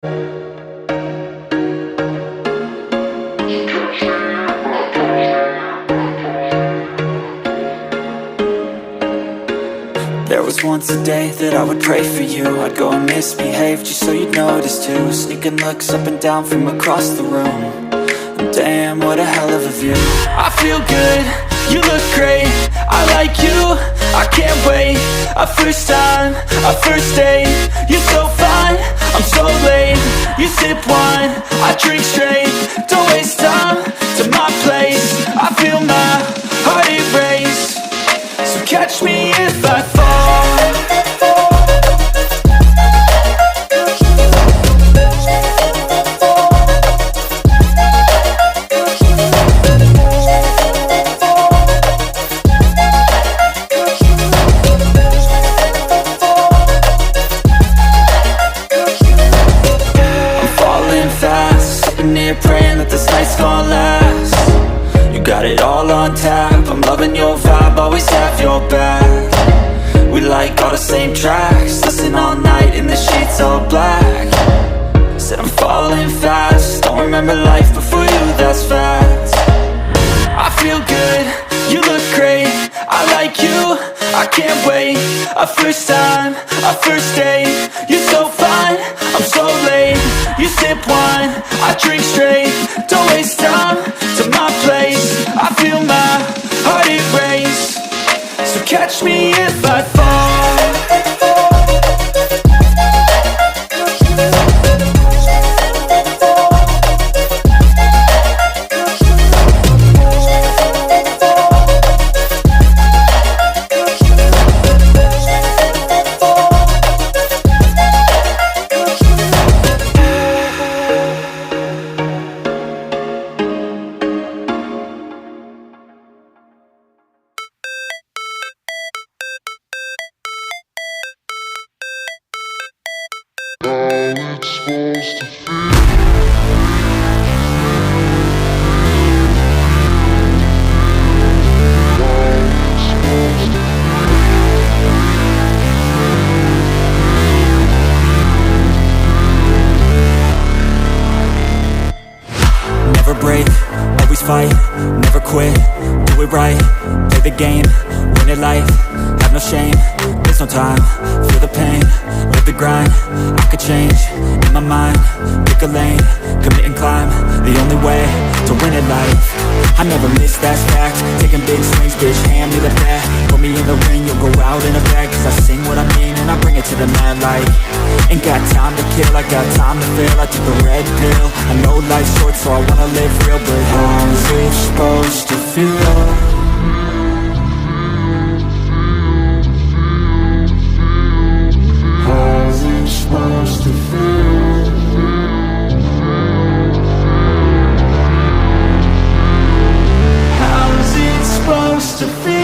There was once a day that I would pray for you. I'd go and misbehave just so you'd notice too. Sneaking looks up and down from across the room. And damn, what a hell of a view. I feel good, you look great, I like you, I can't wait. A first time, a first date, you're so fine, I'm so late. You sip wine, I drink straight, don't waste time to my place. I feel my heart erase, so catch me if I fall. Praying that this night's gonna last. You got it all on tap, I'm loving your vibe, always have your back. We like all the same tracks, listen all night in the sheets all black. Said I'm falling fast, don't remember life before you, that's fact. I feel good, you look great, I like you, I can't wait. A first time, a first date, you're so fine, I'm so late. You sip wine, I drink straight, don't waste time to my place. I feel my heart erase, so catch me if I fall. Never break, always fight, never quit, do it right, play the game, win it life, have no shame, there's no time, feel the pain, live the grind, I could change, in my mind, pick a lane, commit and climb, the only way to win at life. I never miss, that's fact, taking big swings, bitch, hand me the bat, put me in the ring, you'll go out in a bag, cause I sing what I mean and I bring it to the mad light. Ain't got time to kill, I got time to feel, I took the red pill, I know life's short so I wanna live real, but how's it supposed to feel? How's it supposed to feel? How's it supposed to feel?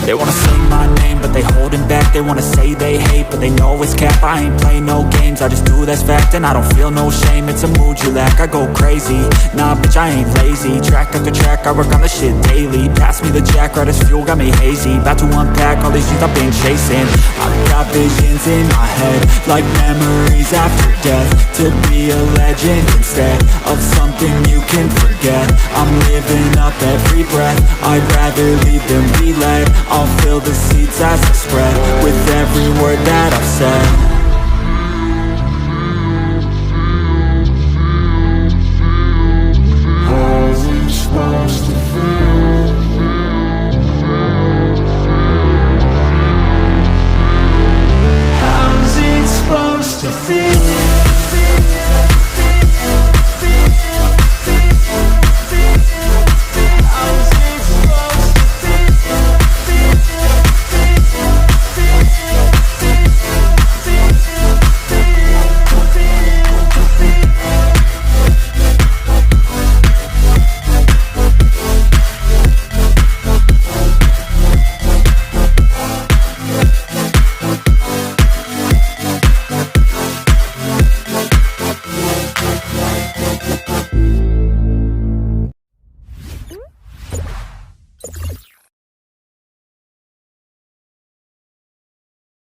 They wanna sing my name, but they holding back. They wanna say they hate, but they know it's cap. I ain't play no games, I just do, that's fact. And I don't feel no shame, it's a mood you lack. I go crazy, nah bitch I ain't lazy. Track after track, I work on the shit daily. Pass me the jack, right as fuel, got me hazy. About to unpack all these things I've been chasing. I've got visions in my head, like memories after death. To be a legend instead of something you can forget. I'm living up every breath, I'd rather lead than be led. I'll fill the seats as I spread with every word that I've said.